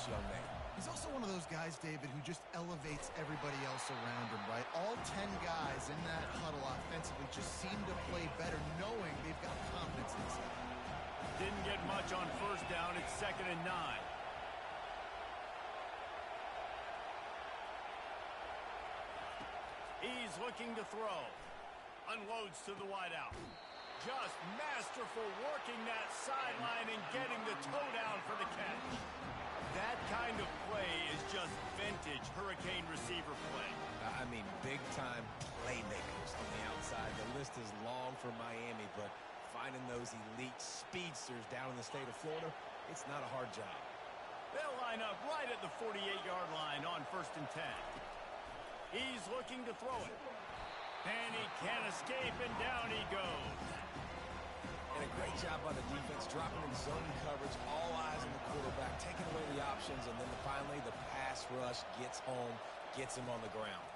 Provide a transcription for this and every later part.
this young man. He's also one of those guys, David, who just elevates everybody else around him, right? All 10 guys in that huddle offensively just seem to play better knowing they've got confidence inside. Didn't get much on first down. It's 2nd and 9. He's looking to throw. Unloads to the wideout. Just masterful working that sideline and getting the toe down for the catch. That kind of play is just vintage Hurricane receiver play. I mean, big-time playmakers on the outside. The list is long for Miami, but finding those elite speedsters down in the state of Florida, it's not a hard job. They'll line up right at the 48-yard line on 1st and 10. He's looking to throw it. And he can't escape, and down he goes. And a great job by the defense, dropping in zone coverage, all eyes on the quarterback, taking away the options, and then finally the pass rush gets home, gets him on the ground.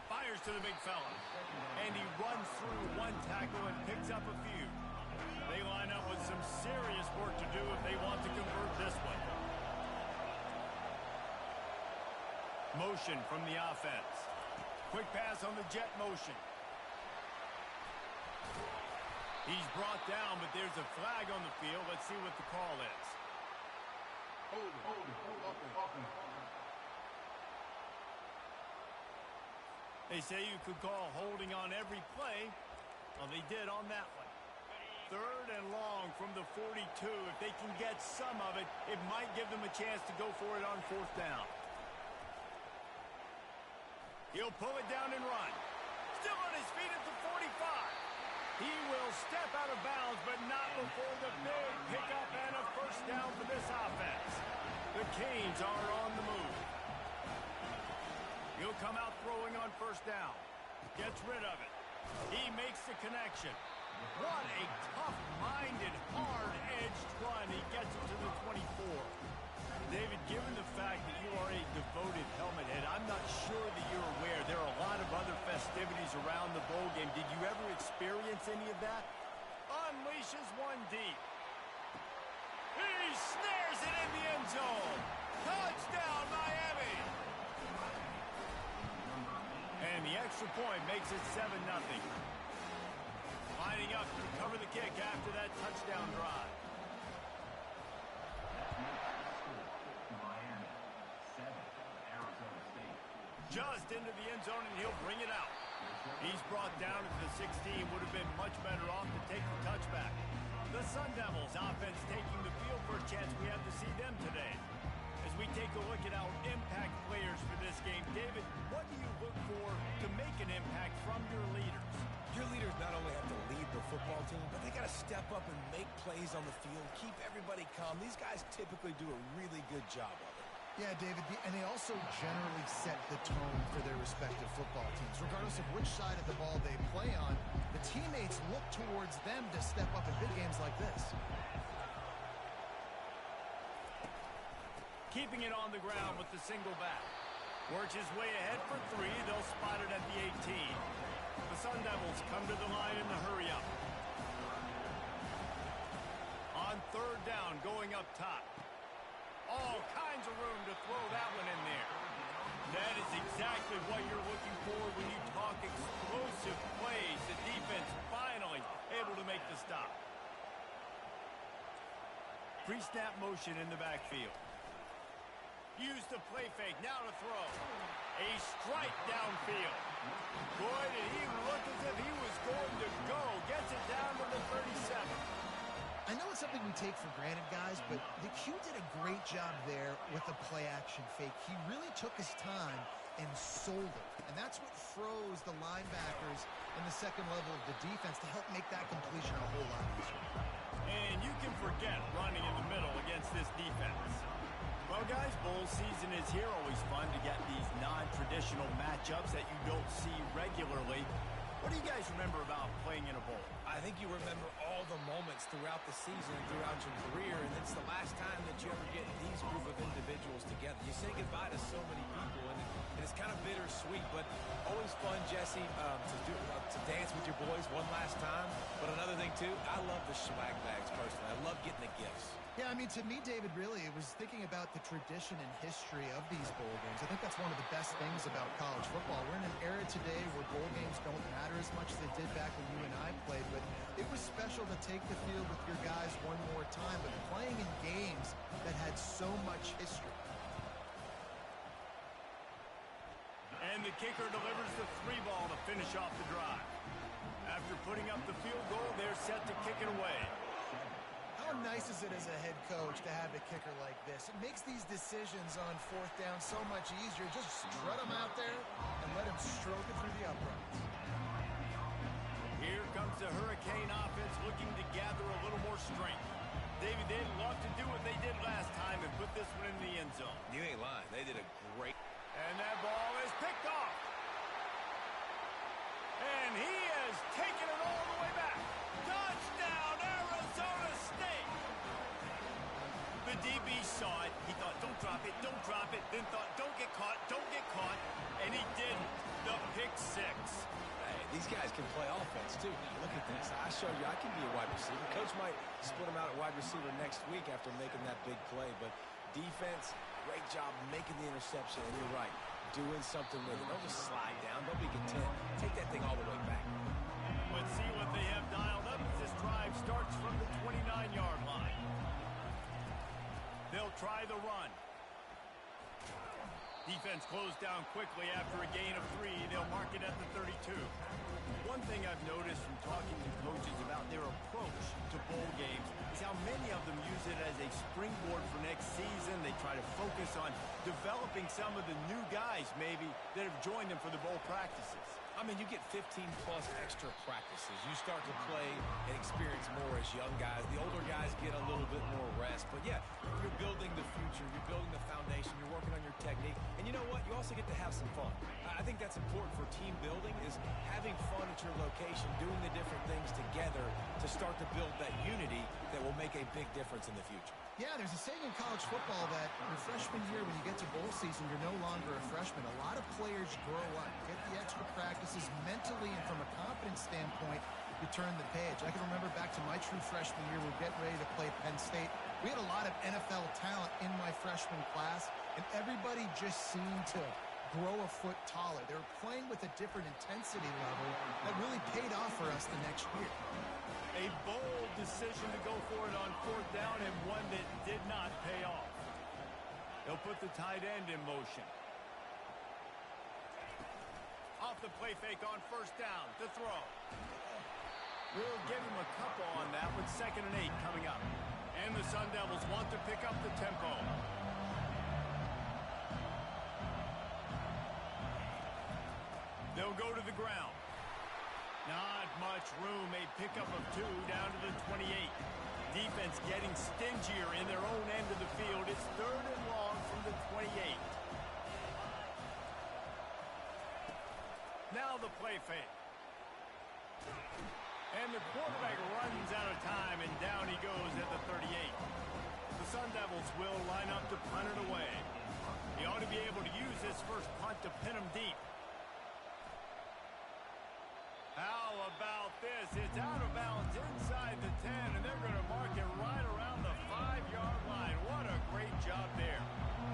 Fires to the big fella. And he runs through one tackle and picks up a few. They line up with some serious work to do if they want to convert this one. Motion from the offense. Quick pass on the jet motion. He's brought down, but there's a flag on the field. Let's see what the call is. They say you could call holding on every play. Well, they did on that one. 3rd and long from the 42. If they can get some of it, it might give them a chance to go for it on 4th down. He'll pull it down and run. Still on his feet at the 45. He will step out of bounds, but not before the big pickup and a 1st down for this offense. The Canes are on the move. He'll come out throwing on 1st down. Gets rid of it. He makes the connection. What a tough-minded, hard-edged run. He gets it to the 24. David, given the fact that you are a devoted helmet head, I'm not sure that you're aware there are a lot of other festivities around the bowl game. Did you ever experience any of that? Unleashes one deep. He snares it in the end zone. Touchdown, Miami! And the extra point makes it 7-0. Lining up to cover the kick after that touchdown drive. Just into the end zone, and he'll bring it out. He's brought down to the 16. Would have been much better off to take the touchback. The Sun Devils offense taking the field for a chance we have to see them today. As we take a look at our impact players for this game, David, what do you look for to make an impact from your leaders? Your leaders not only have to lead the football team, but they got to step up and make plays on the field, keep everybody calm. These guys typically do a really good job of it. Yeah, David, and they also generally set the tone for their respective football teams. Regardless of which side of the ball they play on, the teammates look towards them to step up in big games like this. Keeping it on the ground with the single back. Works his way ahead for 3. They'll spot it at the 18. The Sun Devils come to the line in the hurry-up. On 3rd down, going up top. All kinds of room to throw that one in there. That is exactly what you're looking for when you talk explosive plays. The defense finally able to make the stop. Pre-snap motion in the backfield. Use the play fake. Now to throw. A strike downfield. Boy, did he look as if he was going to go. Gets it down to the 37. I know it's something we take for granted, guys, but the Q did a great job there with the play-action fake. He really took his time and sold it, and that's what froze the linebackers in the second level of the defense to help make that completion a whole lot easier. And you can forget running in the middle against this defense. Well, guys, bowl season is here. Always fun to get these non-traditional matchups that you don't see regularly. What do you guys remember about playing in a bowl? I think you remember all the moments throughout the season and throughout your career, and it's the last time that you ever get these group of individuals together. You say goodbye to so many people, and it's kind of bittersweet, but always fun, Jesse, to dance with your boys one last time. But another thing, too, I love the swag bags personally. I love getting the gifts. Yeah, Yeah, I mean, to me, David, really, it was thinking about the tradition and history of these bowl games. I think that's one of the best things about college football. We're in an era today where bowl games don't matter as much as they did back when you and I played, but it was special to take the field with your guys one more time, but playing in games that had so much history. And the kicker delivers the 3 ball to finish off the drive. After putting up the field goal, they're set to kick it away. How nice is it as a head coach to have a kicker like this? It makes these decisions on 4th down so much easier. Just strut him out there and let him stroke it through the uprights. Here comes the Hurricane offense looking to gather a little more strength. David, they'd love to do what they did last time and put this one in the end zone. You ain't lying. They did a great... And that ball is picked off. And he has taken it all the way back. Touchdown, Arizona State! The DB saw it. He thought, don't drop it, don't drop it. Then thought, don't get caught, don't get caught. And he did the pick 6. Hey, these guys can play offense, too. Now, look at this. I showed you I can be a wide receiver. Coach might split him out at wide receiver next week after making that big play. But defense, great job making the interception. And you're right, doing something with it. Don't just slide down. Don't be content. Take that thing all the way back. Let's see what they have dialed up as this drive starts from the 29-yard line. They'll try the run. Defense closed down quickly after a gain of 3. They'll mark it at the 32. One thing I've noticed from talking to coaches about their approach to bowl games is how many of them use it as a springboard for next season. They try to focus on developing some of the new guys, maybe, that have joined them for the bowl practices. I mean, you get 15-plus extra practices. You start to play and experience more as young guys. The older guys get a little bit more rest. But, yeah, you're building the future. You're building the foundation. You're working on your technique. And you know what? You also get to have some fun. I think that's important for team building is having fun at your location, doing the different things together to start to build that unity that will make a big difference in the future. Yeah, there's a saying in college football that your freshman year, when you get to bowl season, you're no longer a freshman. A lot of players grow up, get the extra practices mentally, and from a confidence standpoint, you turn the page. I can remember back to my true freshman year, we were getting ready to play Penn State. We had a lot of NFL talent in my freshman class, and everybody just seemed to grow a foot taller. They were playing with a different intensity level that really paid off for us the next year. A bold decision to go for it on 4th down and one that did not pay off. They'll put the tight end in motion. Off the play fake on 1st down to throw. We'll give him a couple on that with 2nd and 8 coming up. And the Sun Devils want to pick up the tempo. They'll go to the ground. Not much room. A pickup of 2 down to the 28. Defense getting stingier in their own end of the field. It's 3rd and long from the 28. Now the play fake. And the quarterback runs out of time, and down he goes at the 38. The Sun Devils will line up to punt it away. He ought to be able to use this first punt to pin him deep. How about this? It's out of bounds inside the 10, and they're going to mark it right around the 5-yard line. What a great job there.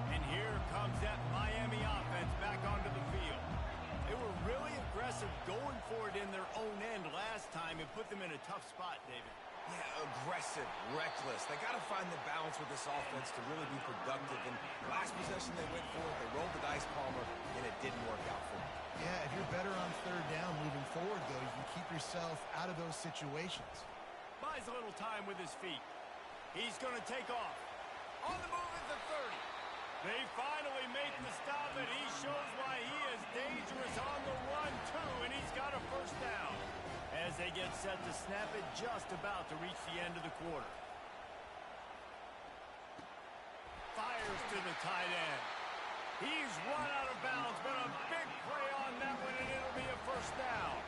And here comes that Miami offense back onto the field. They were really aggressive going for it in their own end last time and put them in a tough spot, David. Yeah, aggressive, reckless. They got to find the balance with this offense to really be productive. And last possession they went for it, they rolled the dice, Palmer, and it didn't work out for them. Yeah, if you're better on 3rd down moving forward, though, you can keep yourself out of those situations. Buys a little time with his feet. He's going to take off. On the move at the 30. They finally make the stop, and he shows why he is dangerous on the run, too, and he's got a 1st down. As they get set to snap it, just about to reach the end of the quarter. Fires to the tight end. He's run out of bounds, but a big play on that one, and it'll be a 1st down.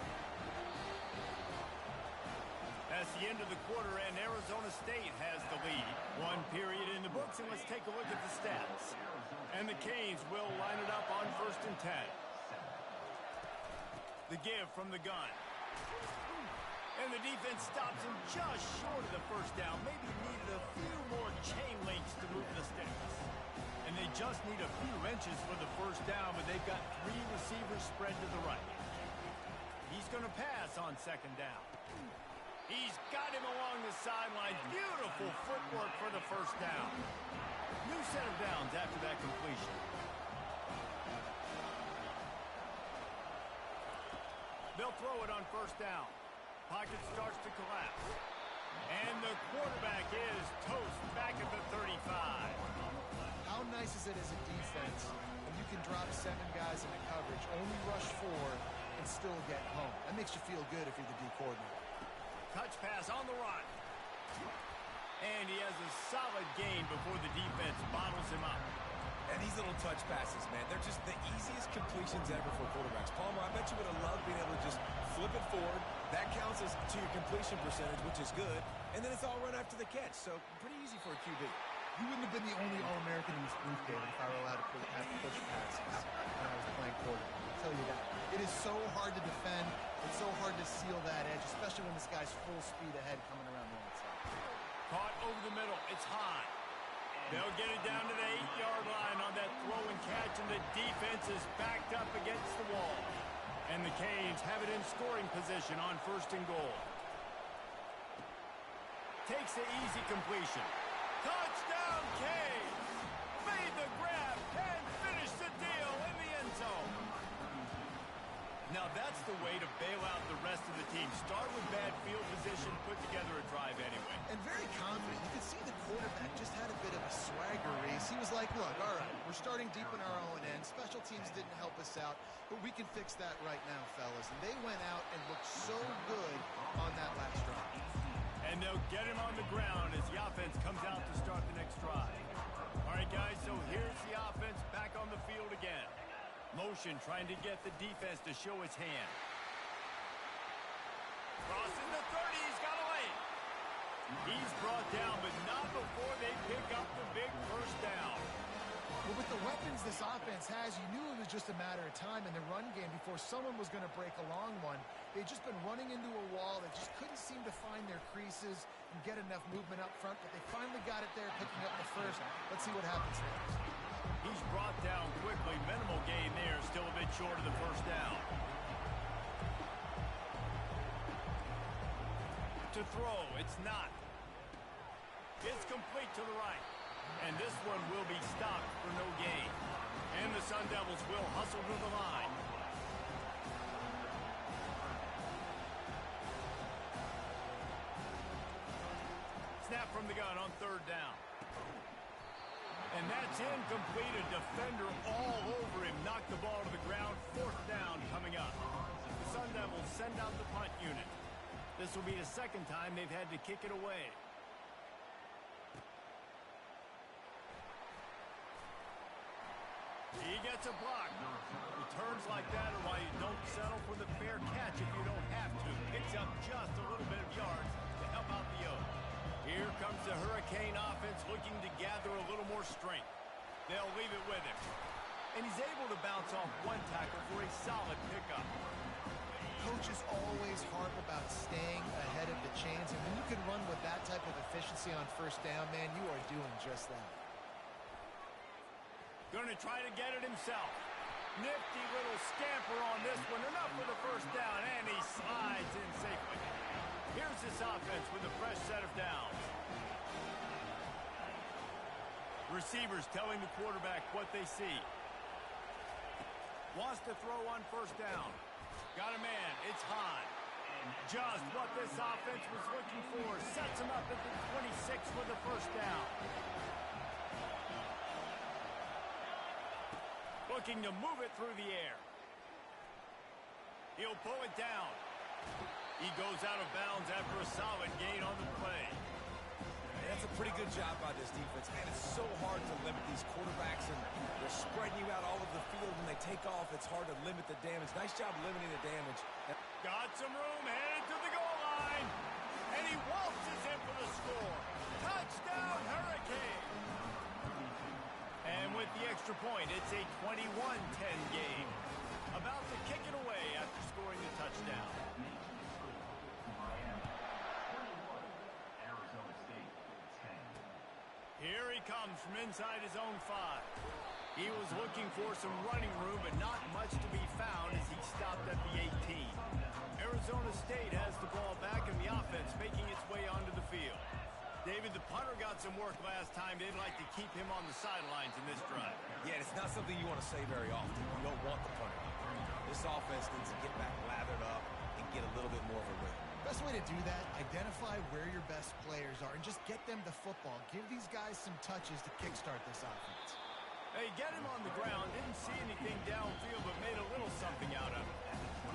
That's the end of the quarter, and Arizona State has the lead. 1 period in the books, and let's take a look at the stats. And the Canes will line it up on 1st and 10. The give from the gun. And the defense stops him just short of the 1st down. Maybe needed a few more changes benches for the first down, but they've got 3 receivers spread to the right. He's going to pass on second down. He's got him along the sideline. Beautiful footwork for the first down. New set of downs after that completion. They'll throw it on first down. Pocket starts to collapse. And the quarterback is toast back at the 35. How nice is it as a defense when you can drop 7 guys into coverage, only rush 4, and still get home? That makes you feel good if you're the D coordinator. Touch pass on the run. And he has a solid gain before the defense bottles him up. And these little touch passes, man, they're just the easiest completions ever for quarterbacks. Palmer, I bet you would have loved being able to just flip it forward. That counts as to your completion percentage, which is good. And then it's all run after the catch, so pretty easy for a QB. You wouldn't have been the only All-American in this booth, David, if I were allowed to have push passes when I was playing quarterback. I'll tell you that. It is so hard to defend. It's so hard to seal that edge, especially when this guy's full speed ahead coming around the outside. Caught over the middle. It's high. They'll get it down to the 8-yard line on that throw and catch, and the defense is backed up against the wall. And the Canes have it in scoring position on first and goal. Takes the easy completion. Touchdown, Canes! Made the grab and finished the deal in the end zone. Now that's the way to bail out the rest of the team. Start with bad field position, put together a drive anyway. And very confident. You could see the quarterback just had a bit of a swagger race. He was like, look, all right, we're starting deep in our own end. Special teams didn't help us out, but we can fix that right now, fellas. And they went out and looked so good on that last drive. And they'll get him on the ground as the offense comes out to start the next drive. All right, guys, so here's the offense back on the field again. Motion trying to get the defense to show his hand. Crossing the 30, he's got a lane. He's brought down, but not before they pick up the big first down. Well, with the weapons this offense has, you knew it was just a matter of time in the run game before someone was going to break a long one. They'd just been running into a wall. They just couldn't seem to find their creases and get enough movement up front, but they finally got it there, picking up the first. Let's see what happens next. He's brought down quickly. Minimal gain there, still a bit short of the first down. To throw, it's not. It's complete to the right. And this one will be stopped for no gain. And the Sun Devils will hustle to the line. Snap from the gun on third down. And that's incomplete. A defender all over him. Knocked the ball to the ground. Fourth down coming up. The Sun Devils send out the punt unit. This will be the second time they've had to kick it away. He gets a block. Returns like that are why you don't settle for the fair catch if you don't have to. Picks up just a little bit of yards to help out the Oaks. Here comes the Hurricane offense looking to gather a little more strength. They'll leave it with him. And he's able to bounce off one tackle for a solid pickup. Coaches always harp about staying ahead of the chains, and when you can run with that type of efficiency on first down, man, you are doing just that. Going to try to get it himself. Nifty little scamper on this one. Enough for the first down, and he slides in safely. Here's this offense with a fresh set of downs. Receivers telling the quarterback what they see. Wants to throw on first down. Got a man. It's high. Just what this offense was looking for. Sets him up at the 26 for the first down. Looking to move it through the air. He'll pull it down. He goes out of bounds after a solid gain on the play. That's a pretty good job by this defense. Man, it's so hard to limit these quarterbacks, and they're spreading you out all over the field. When they take off, it's hard to limit the damage. Nice job limiting the damage. Got some room, headed to the goal line. And he waltzes in for the score. Touchdown, Hurricane. And with the extra point, it's a 21-10 game. About to kick it away after scoring the touchdown. Here he comes from inside his own 5. He was looking for some running room, but not much to be found as he stopped at the 18. Arizona State has the ball back and the offense making its way onto the field. David, the punter got some work last time. They'd like to keep him on the sidelines in this drive. Yeah, it's not something you want to say very often. You don't want the punter. This offense needs to get back lathered up and get a little bit more of a rhythm. Best way to do that, identify where your best players are and just get them the football. Give these guys some touches to kickstart this offense. They get him on the ground, didn't see anything downfield, but made a little something out of it.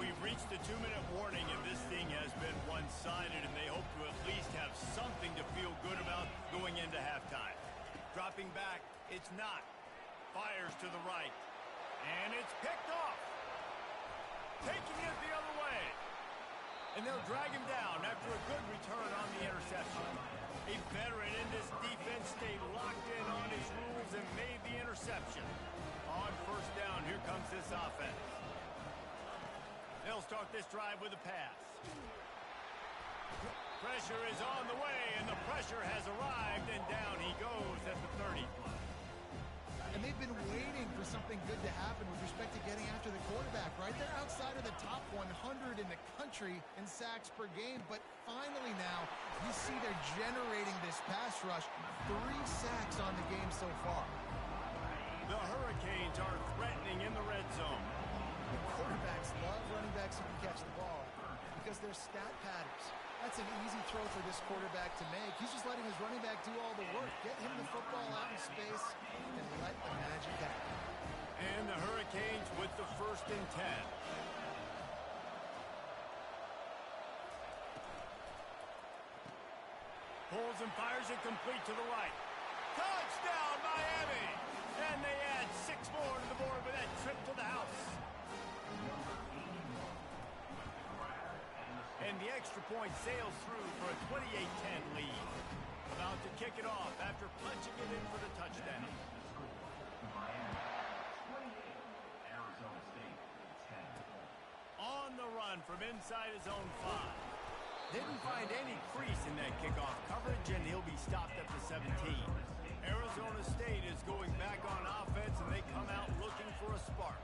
We've reached the 2-minute warning, and this thing has been one-sided, and they hope to at least have something to feel good about going into halftime. Dropping back, it's not. Fires to the right, and it's picked off. Taking it the other way. And they'll drag him down after a good return on the interception. A veteran in this defense stayed locked in on his rules and made the interception. On first down, here comes this offense. They'll start this drive with a pass. Pressure is on the way, and the pressure has arrived, and down he goes at the 30. And they've been waiting for something good to happen with respect to getting after the quarterback, right? They're outside of the top 100 in the country in sacks per game, but finally now you see they're generating this pass rush. 3 sacks on the game so far. The Hurricanes are threatening in the red zone. The quarterbacks love running backs who can catch the ball because they're stat patterns. That's an easy throw for this quarterback to make. He's just letting his running back do all the work. Get him the football out in space and let the magic happen. And the Hurricanes with the 1st and 10. Pulls and fires it complete to the right. Touchdown, Miami! And they add 6 more to the board with that trip to the house. And the extra point sails through for a 28-10 lead. About to kick it off after punching it in for the touchdown. On the run from inside his own 5. Didn't find any crease in that kickoff coverage, and he'll be stopped at the 17. Arizona State is going back on offense, and they come out looking for a spark.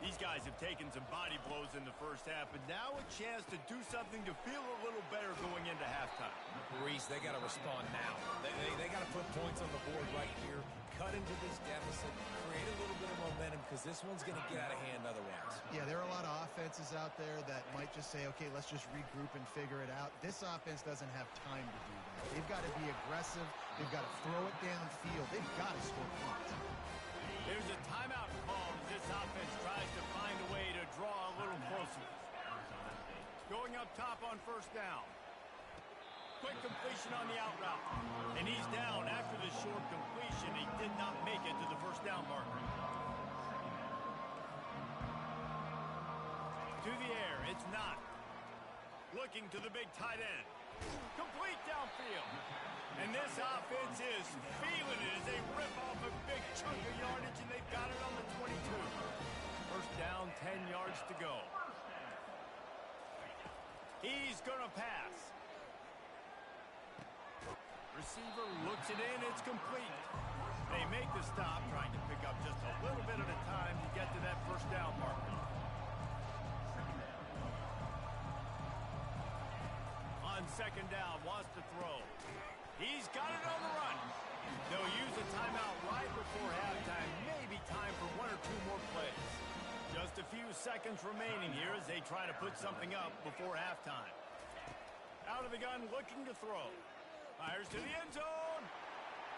These guys have taken some body blows in the first half, but now a chance to do something to feel a little better going into halftime. Reese, they got to respond now. They got to put points on the board right here, cut into this deficit, create a little bit of momentum, because this one's going to get out of hand otherwise. Yeah, there are a lot of offenses out there that might just say, okay, let's just regroup and figure it out. This offense doesn't have time to do that. They've got to be aggressive. They've got to throw it downfield. They've got to score points. There's a timeout call as this offense tries to find a way to draw a little closer. Going up top on first down. Quick completion on the out route. And he's down after the short completion. He did not make it to the first down marker. To the air, it's not. Looking to the big tight end. Complete downfield. And this offense is feeling it as they rip off a big chunk of yardage, and they've got it on the 22. First down, 10 yards to go. He's going to pass. Receiver looks it in. It's complete. They make the stop, trying to pick up just a little bit at a time to get to that first down marker. On second down, wants to throw. He's got it on the run. They'll use a timeout right before halftime. Maybe time for 1 or 2 more plays. Just a few seconds remaining here as they try to put something up before halftime. Out of the gun, looking to throw. Fires to the end zone.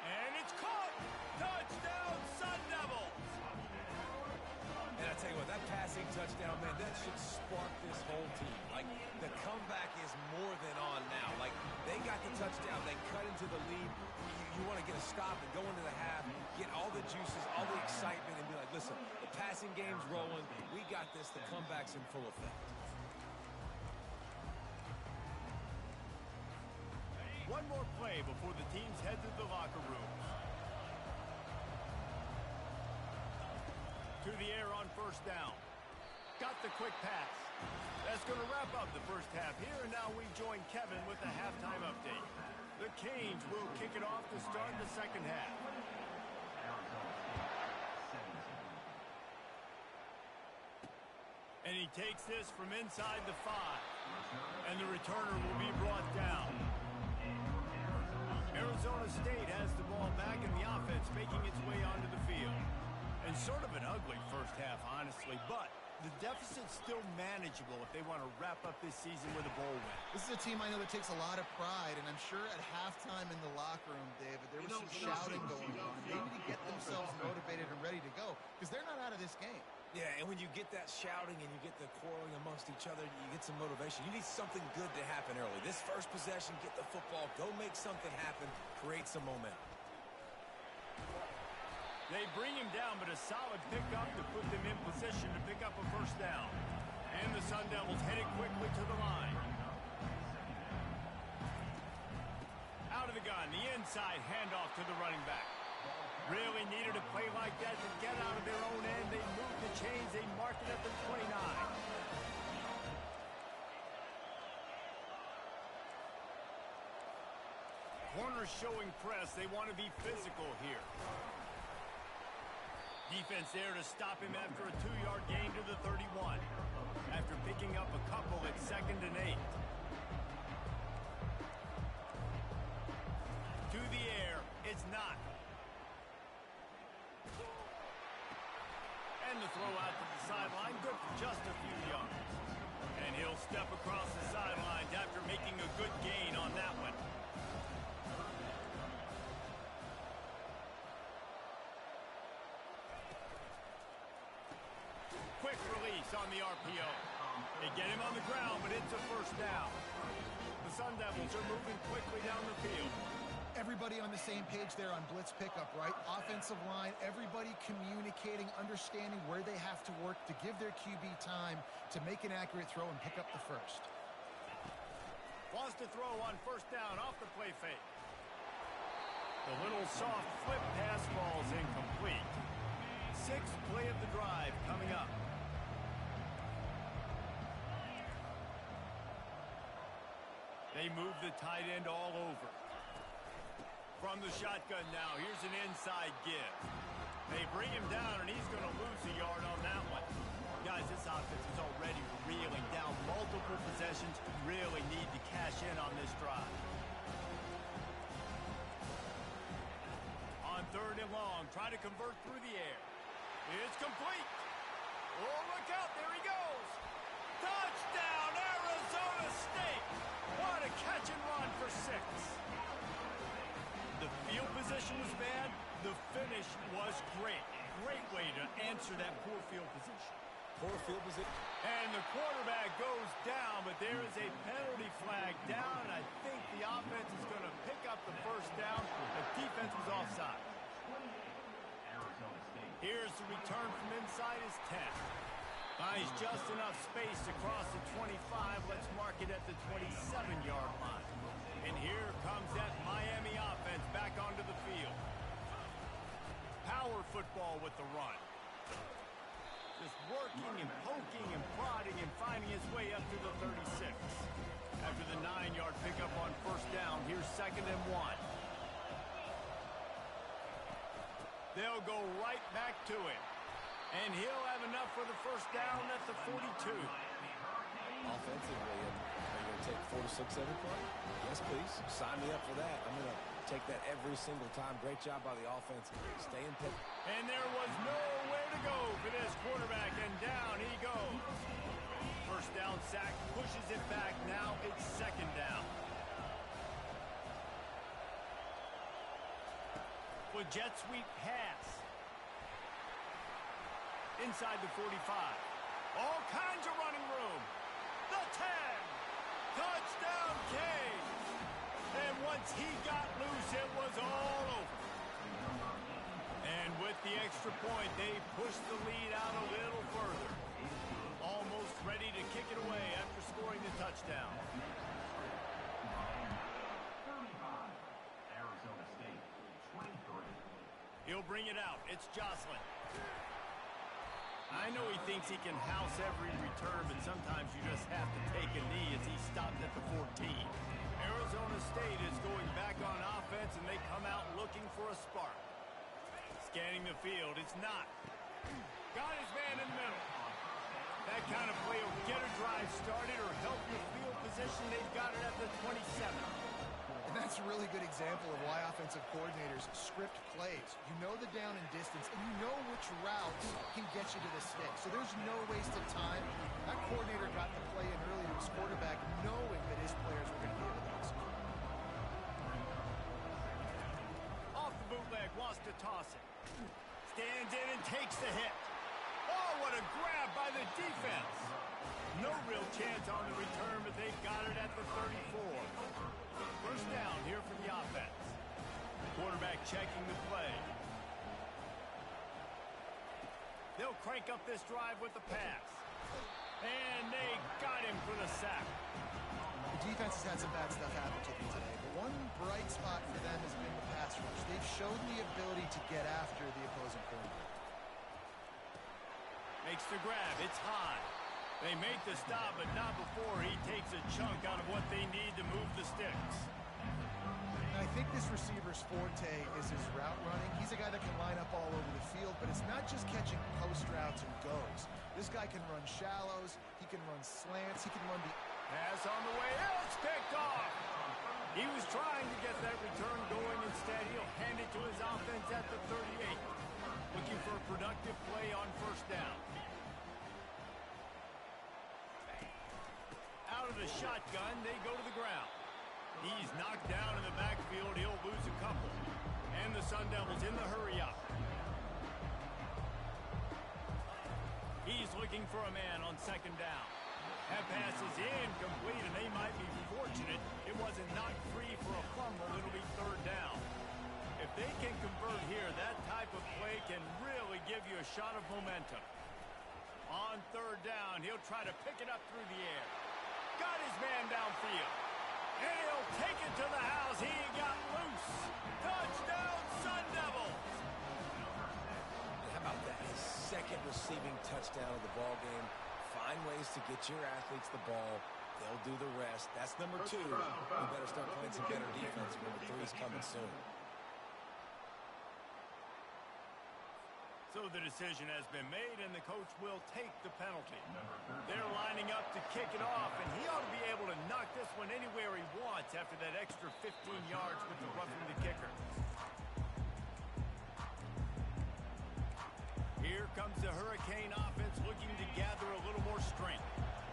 And it's caught. Touchdown, Sun Devils. And I tell you what, that passing touchdown, man, that should spark this whole team. Like, the comeback is more than on now. Like, they got the touchdown. They cut into the lead. You want to get a stop and go into the half, get all the juices, all the excitement, and be like, listen, the passing game's rolling. We got this. The comeback's in full effect. One more play before the teams head to the locker rooms. To the air on first down. Got the quick pass. That's going to wrap up the first half here, and now we join Kevin with the halftime update. The Canes will kick it off to start the second half. And he takes this from inside the 5. And the returner will be brought down. Arizona State has the ball back in the offense, making its way onto the field. And sort of an ugly first half, honestly, but the deficit's still manageable if they want to wrap up this season with a bowl win. This is a team I know that takes a lot of pride, and I'm sure at halftime in the locker room, David, there was some shouting going on, maybe to get themselves motivated and ready to go, because they're not out of this game. Yeah, and when you get that shouting and you get the quarreling amongst each other, you get some motivation. You need something good to happen early. This first possession, get the football, go make something happen, create some momentum. They bring him down, but a solid pickup to put them in position to pick up a first down. And the Sun Devils headed quickly to the line. Out of the gun, the inside handoff to the running back. Really needed a play like that to get out of their own end. They moved the chains. They marked it at the 29. Corners showing press. They want to be physical here. Defense there to stop him after a 2-yard gain to the 31. After picking up a couple at 2nd and 8. To the air. It's not. And the throw out to the sideline, good for just a few yards. And he'll step across the sidelines after making a good gain on that one. Quick release on the RPO. They get him on the ground, but it's a first down. The Sun Devils are moving quickly down the field. Everybody on the same page there on blitz pickup, right? Offensive line, everybody communicating, understanding where they have to work to give their QB time to make an accurate throw and pick up the first. Wants to throw on first down off the play fake. The little soft flip pass falls incomplete. 6th play of the drive coming up. They move the tight end all over. From the shotgun now, here's an inside give. They bring him down, and he's going to lose a yard on that one. Guys, this offense is already reeling down multiple possessions. Really need to cash in on this drive. On 3rd and long, try to convert through the air. It's complete. Oh, look out. There he goes. Touchdown, Arizona State. What a catch and run for 6. The field position was bad. The finish was great. Great way to answer that poor field position. Poor field position. And the quarterback goes down, but there is a penalty flag down. I think the offense is going to pick up the first down. The defense was offside. Here's the return from inside his 10. Finds just enough space to cross the 25. Let's mark it at the 27-yard line. And here comes that Miami offense back onto the field. Power football with the run. Just working and poking and prodding and finding his way up to the 36. After the 9-yard pickup on first down, here's 2nd and 1. They'll go right back to him. And he'll have enough for the first down at the 42. Offensively, are you going to take 4 to 6 every play? Yes, please. Sign me up for that. I'm going to take that every single time. Great job by the offense. Stay in pick. And there was nowhere to go for this quarterback, and down he goes. First down sack, pushes it back. Now it's 2nd down. With jet sweep pass. Inside the 45. All kinds of running room. The 10. Touchdown, Canes. And once he got loose, it was all over. And with the extra point, they pushed the lead out a little further. Almost ready to kick it away after scoring the touchdown. He'll bring it out. It's Jocelyn. I know he thinks he can house every return, but sometimes you just have to take a knee as he stopped at the 14. Arizona State is going back on offense, and they come out looking for a spark. Scanning the field. It's not. Got his man in the middle. That kind of play will get a drive started or help your field position. They've got it at the 27. And that's a really good example of why offensive coordinators script plays. You know the down and distance, and you know which routes can get you to the stick. So there's no wasted time. That coordinator got the play in early to his quarterback, knowing that his players were going to be able to execute. Off the bootleg, wants to toss it. Stands in and takes the hit. Oh, what a grab by the defense. No real chance on the return, but they've got it at the 34. First down here for the offense. Quarterback checking the play. They'll crank up this drive with the pass. And they got him for the sack. The defense has had some bad stuff happen to them today, but one bright spot for them has been the pass rush. They've shown the ability to get after the opposing quarterback. Makes the grab. It's high. They make the stop, but not before he takes a chunk out of what they need to move the sticks. And I think this receiver's forte is his route running. He's a guy that can line up all over the field, but it's not just catching post routes and goes. This guy can run shallows. He can run slants. He can run the... Pass on the way. It's picked off. He was trying to get that return going. Instead, he'll hand it to his offense at the 38. Looking for a productive play on first down. Out of the shotgun, they go to the ground. He's knocked down in the backfield. He'll lose a couple. And the Sun Devils in the hurry up. He's looking for a man on second down. That pass is incomplete, and they might be fortunate it wasn't knocked free for a fumble. It'll be third down. If they can convert here, that type of play can really give you a shot of momentum. On third down, he'll try to pick it up through the air. Got his man downfield. And he'll take it to the house. He got loose. Touchdown, Sun Devils. How about that? His second receiving touchdown of the ball game. Find ways to get your athletes the ball. They'll do the rest. That's number 2. We better start playing some better defense. Number 3 is coming soon. So the decision has been made, and the coach will take the penalty. They're lining up to kick it off, and he ought to be able to knock this one anywhere he wants after that extra 15 yards with the roughing the kicker. Here comes the Hurricane offense looking to gather a little more strength.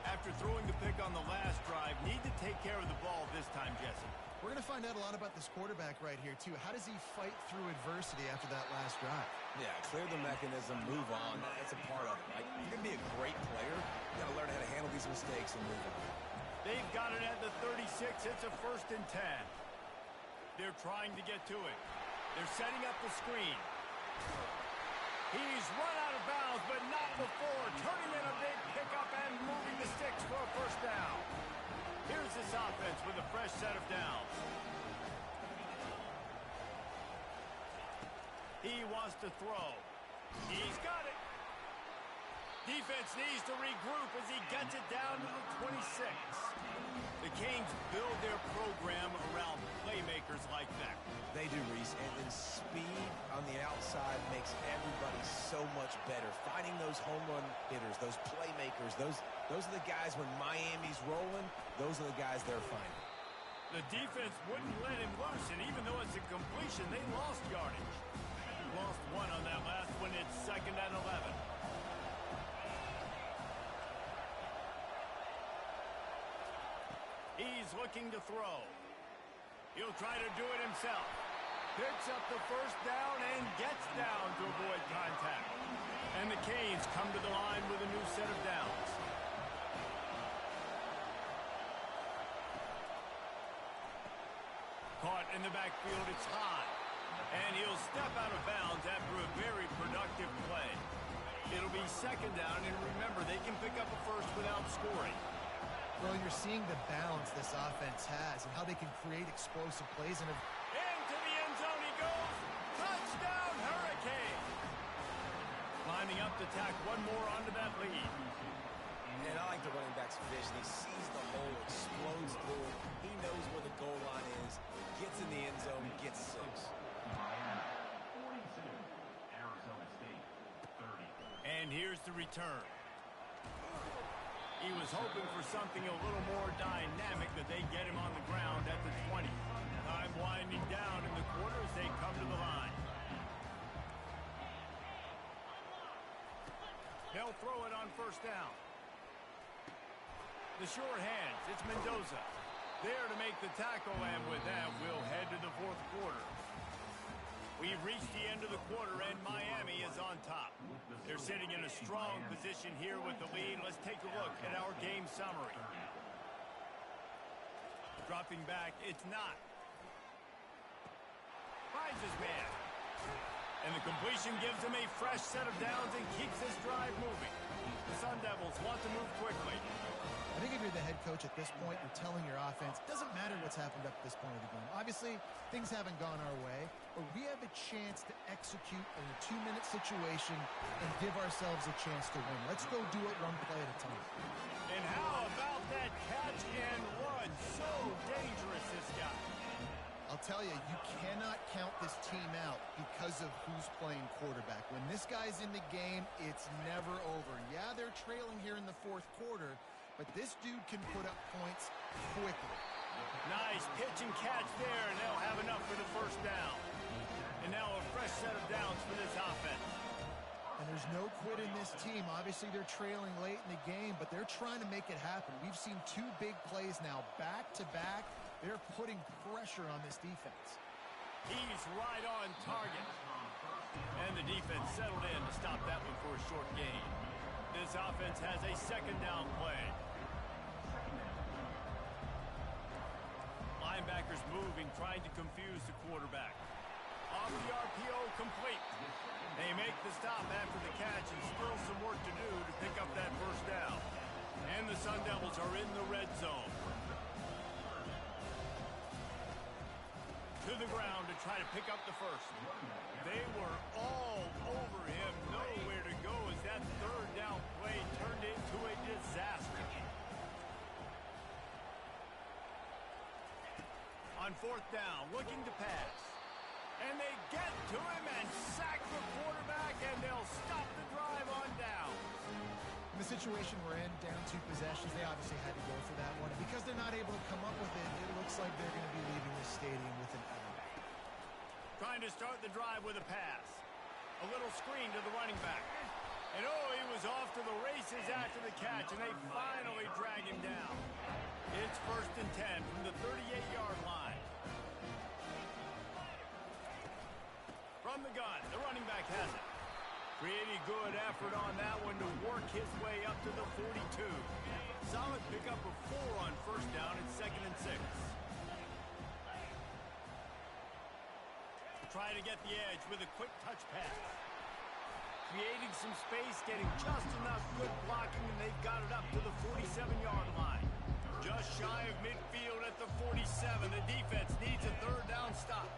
After throwing the pick on the last drive, need to take care of the ball this time, Jesse. We're going to find out a lot about this quarterback right here, too. How does he fight through adversity after that last drive? Yeah, clear the mechanism, move on. That's a part of it, right? You're going to be a great player. You got to learn how to handle these mistakes and move on. They've got it at the 36. It's a 1st and 10. They're trying to get to it. They're setting up the screen. He's run out of bounds, but not before. Turning in a big pickup and moving the sticks for a first down. Here's this offense with a fresh set of downs. He wants to throw. He's got it. Defense needs to regroup as he gets it down to the 26. The Canes build their program around playmakers like that. They do, Reese, and then speed on the outside makes everybody so much better. Finding those home run hitters, those playmakers, those are the guys when Miami's rolling, those are the guys they're finding. The defense wouldn't let him loose, and even though it's a completion, they lost yardage. Lost one on that last one. It's 2nd and 11. He's looking to throw. He'll try to do it himself. Picks up the first down and gets down to avoid contact. And the Canes come to the line with a new set of downs. Caught in the backfield, it's high. And he'll step out of bounds after a very productive play. It'll be 2nd down, and remember, they can pick up a first without scoring. Well, you're seeing the balance this offense has and how they can create explosive plays. And into the end zone he goes. Touchdown, Hurricane. Lining up to tack one more onto that lead. And I like the running back's vision. He sees the hole, explodes through it. He knows where the goal line is, gets in the end zone, gets 6. And here's the return. He was hoping for something a little more dynamic, that they get him on the ground at the 20. Time winding down in the quarter as they come to the line. They'll throw it on first down. The sure hands, it's Mendoza. There to make the tackle, and with that, we'll head to the fourth quarter. We've reached the end of the quarter, and Miami is on top. They're sitting in a strong position here with the lead. Let's take a look at our game summary. Dropping back, it's not. Finds his man. And the completion gives him a fresh set of downs and keeps this drive moving. The Sun Devils want to move quickly. I think if you're the head coach at this point, you're telling your offense, it doesn't matter what's happened up to this point of the game. Obviously, things haven't gone our way, but we have a chance to execute in a 2-minute situation and give ourselves a chance to win. Let's go do it one play at a time. And how about that catch and run? So dangerous, this guy. I'll tell you, you cannot count this team out because of who's playing quarterback. When this guy's in the game, it's never over. Yeah, they're trailing here in the fourth quarter, but this dude can put up points quickly. Nice pitch and catch there, and they'll have enough for the first down. And now a fresh set of downs for this offense. And there's no quit in this team. Obviously, they're trailing late in the game, but they're trying to make it happen. We've seen 2 big plays now, back-to-back. They're putting pressure on this defense. He's right on target. And the defense settled in to stop that one for a short gain. This offense has a second down play. Linebackers moving, trying to confuse the quarterback. Off the RPO, complete. They make the stop after the catch, and still some work to do to pick up that first down. And the Sun Devils are in the red zone. To the ground to try to pick up the first. They were all over him, nowhere to go as that third down play turned into a disaster. On fourth down, looking to pass. And they get to him and sack the quarterback, and they'll stop the drive on down. In the situation we're in, down 2 possessions, they obviously had to go for that one. And because they're not able to come up with it, it looks like they're going to be leaving the stadium with an error. Trying to start the drive with a pass. A little screen to the running back. And oh, he was off to the races after the catch, and they finally drag him down. It's 1st and 10 from the 38-yard line. From the gun, the running back has it. Pretty good effort on that one to work his way up to the 42. Solid pickup of 4 on first down and 2nd and 6. Try to get the edge with a quick touch pass. Creating some space, getting just enough good blocking, and they've got it up to the 47-yard line. Just shy of midfield at the 47. The defense needs a third down stop.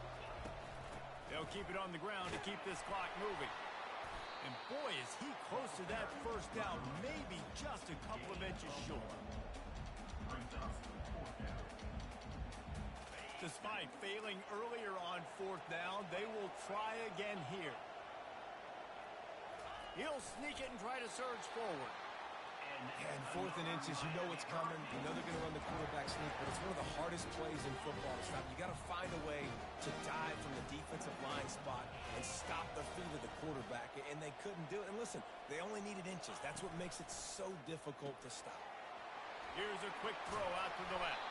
They'll keep it on the ground to keep this clock moving. And boy, is he close to that first down, maybe just a couple of inches short. Despite failing earlier on fourth down, they will try again here. He'll sneak it and try to surge forward. And 4th and inches, you know it's coming. You know they're going to run the quarterback sneak, but it's one of the hardest plays in football to stop. You got to find a way to dive from the defensive line spot and stop the feet of the quarterback, and they couldn't do it. And listen, they only needed inches. That's what makes it so difficult to stop. Here's a quick throw out to the left.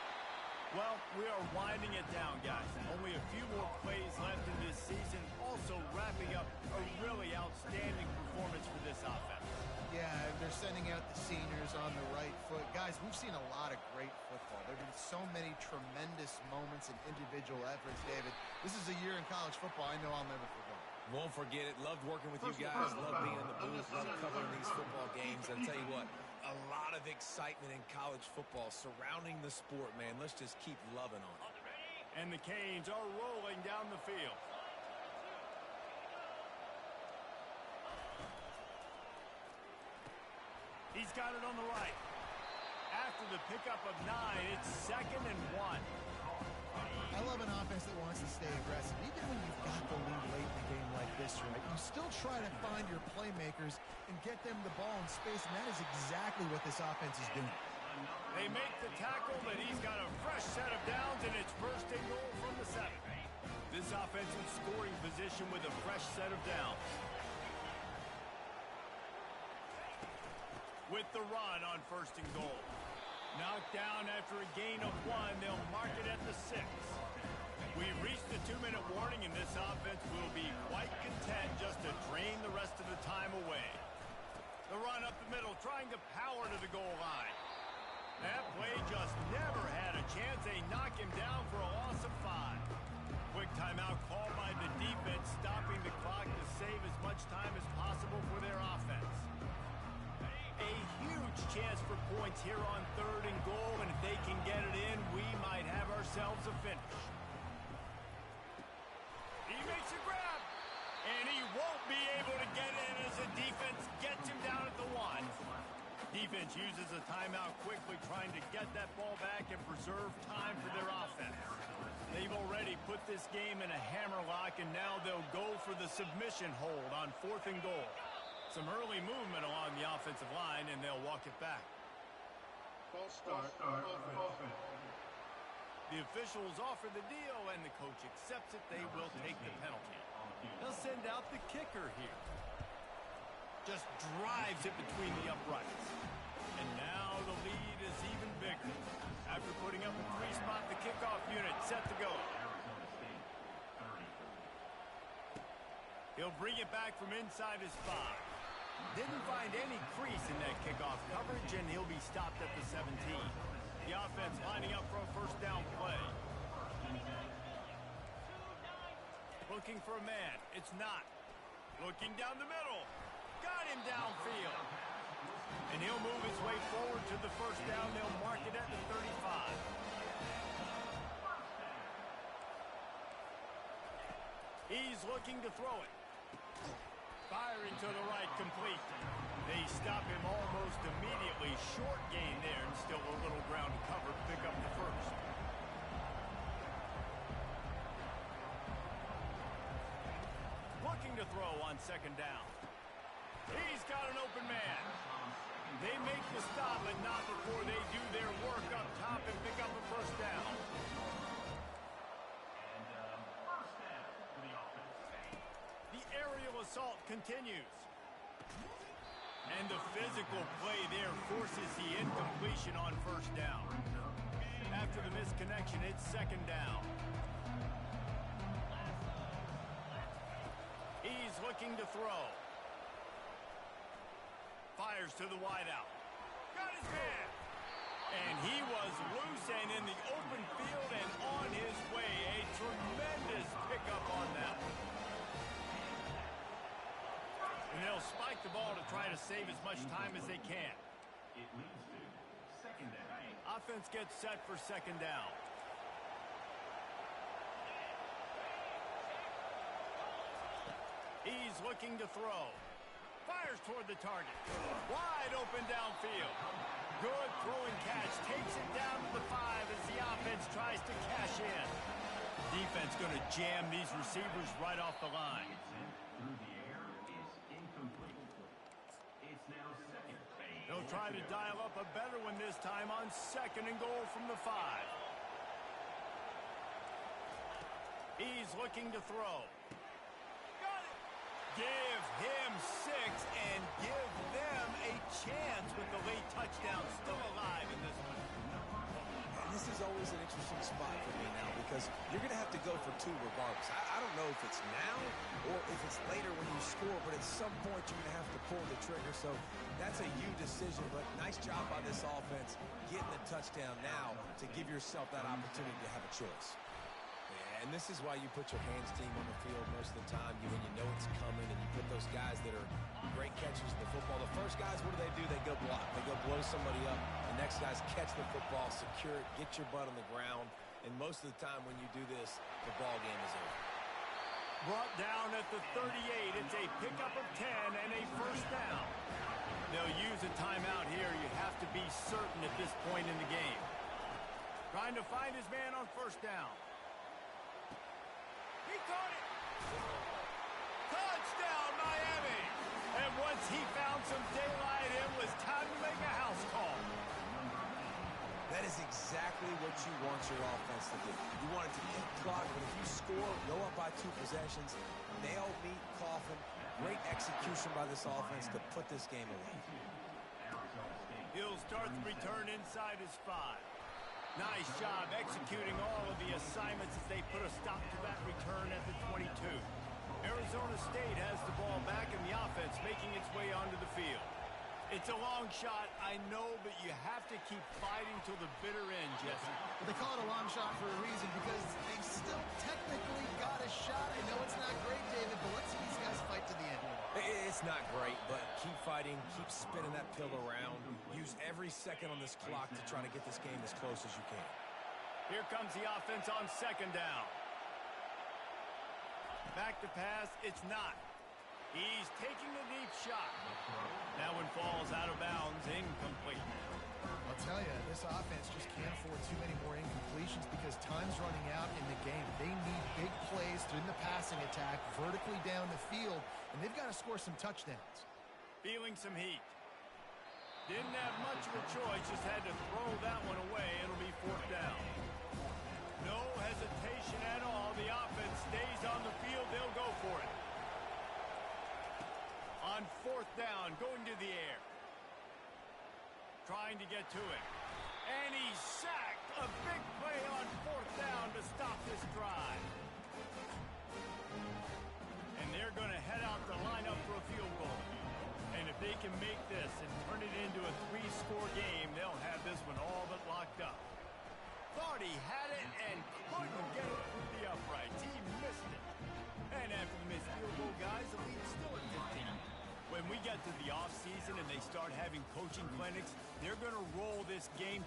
Well, we are winding it down, guys. Only a few more plays left in this season. Also wrapping up a really outstanding performance for this offense. Yeah, they're sending out the seniors on the right foot. Guys, we've seen a lot of great football. There have been so many tremendous moments and individual efforts, David. This is a year in college football I know I'll never forget. Won't forget it. Loved working with you guys. Loved being in the booth. Loved covering these football games. I'll tell you what, a lot of excitement in college football surrounding the sport, man. Let's just keep loving on it. And the Canes are rolling down the field. He's got it on the right. After the pickup of 9, it's 2nd and 1. I love an offense that wants to stay aggressive. Even when you've got the lead late in a game like this, right, you still try to find your playmakers and get them the ball in space, and that is exactly what this offense is doing. They make the tackle, and he's got a fresh set of downs, and it's first and goal from the 7. This offensive scoring position with a fresh set of downs. With the run on first and goal. Knocked down after a gain of 1. They'll mark it at the 6. We've reached the 2-minute warning, and this offense will be quite content just to drain the rest of the time away. The run up the middle, trying to power to the goal line. That play just never had a chance. They knock him down for a loss of 5. Quick timeout called by the defense, stopping the clock to save as much time as possible for their offense. A huge chance for points here on 3rd and goal, and if they can get it in, we might have ourselves a finish. He makes a grab, and he won't be able to get in as the defense gets him down at the 1. Defense uses a timeout quickly, trying to get that ball back and preserve time for their offense. They've already put this game in a hammerlock, and now they'll go for the submission hold on 4th and goal. Some early movement along the offensive line, and they'll walk it back. False start. Offense. The officials offer the deal, and the coach accepts it. They will take the penalty. They'll send out the kicker here. Just drives it between the uprights. And now the lead is even bigger. After putting up a 3-spot, the kickoff unit set to go. He'll bring it back from inside his 5. Didn't find any crease in that kickoff coverage, and he'll be stopped at the 17. The offense lining up for a first down play. Looking for a man. It's not. Looking down the middle. Got him downfield. And he'll move his way forward to the first down. They'll mark it at the 35. He's looking to throw it. Firing to the right, complete. They stop him almost immediately. Short gain there, and still a little ground to cover to pick up the first. Looking to throw on 2nd down. He's got an open man. They make the stop, but not before they do their work up top and pick up a first down. The aerial assault continues. And the physical play there forces the incompletion on first down. After the misconnection, it's 2nd down. He's looking to throw. Fires to the wideout. Got his man. And he was loose and in the open field and on his way. A tremendous pickup on that. And they'll spike the ball to try to save as much time as they can. It leads to 2nd down. Offense gets set for 2nd down. He's looking to throw. Fires toward the target. Wide open downfield. Good throw and catch. Takes it down to the 5 as the offense tries to cash in. Defense going to jam these receivers right off the line. Through the air is incomplete. It's now 2nd. They'll try to dial up a better one this time on 2nd and goal from the 5. He's looking to throw. Give him 6 and give them a chance with the late touchdown still alive in this one. And this is always an interesting spot for me now because you're going to have to go for 2 regardless. I don't know if it's now or if it's later when you score, but at some point you're going to have to pull the trigger. So that's a you decision, but nice job by this offense getting the touchdown now to give yourself that opportunity to have a choice. And this is why you put your hands team on the field most of the time when you know it's coming, and you put those guys that are great catchers of the football. The first guys, what do? They go block. They go blow somebody up. The next guys catch the football, secure it, get your butt on the ground. And most of the time when you do this, the ball game is over. Brought down at the 38. It's a pickup of 10 and a first down. They'll use a timeout here. You have to be certain at this point in the game. Trying to find his man on first down. He caught it. Touchdown, Miami. And once he found some daylight. It was time to make a house call. That is exactly what you want your offense to do. You want it to eat clock, but if you score, go up by 2 possessions, nail, meet, coffin. Great execution by this offense to put this game away. He'll start the return inside his 5. Nice job executing all of the assignments as they put a stop to that return at the 22. Arizona State has the ball back in the offense, making its way onto the field. It's a long shot, I know, but you have to keep fighting till the bitter end, Jesse. Well, they call it a long shot for a reason because they've still technically got a shot. I know it's not great, David, but let's see these guys fight to the end. It's not great, but keep fighting, keep spinning that pill around. Use every second on this clock to try to get this game as close as you can. Here comes the offense on 2nd down. Back to pass, it's not. He's taking the deep shot. That one falls out of bounds, incomplete. I'll tell you, this offense just can't afford too many more incompletions because time's running out in the game. They need big plays in the passing attack, vertically down the field, and they've got to score some touchdowns. Feeling some heat. Didn't have much of a choice, just had to throw that one away. It'll be 4th down. No hesitation at all. The offense stays on the field. They'll go for it. On 4th down, going to the air. Trying to get to it. And he's sacked. A big play on 4th down to stop this drive. And they're going to head out to line up for a field goal. And if they can make this and turn it into a 3-score game, they'll have this one all but locked up. Thought he had it and couldn't get it through the uprights. He missed it. And after the missed field goal, guys, the lead's still at 15. When we get to the offseason and they start having coaching clinics, they're going to roll this game.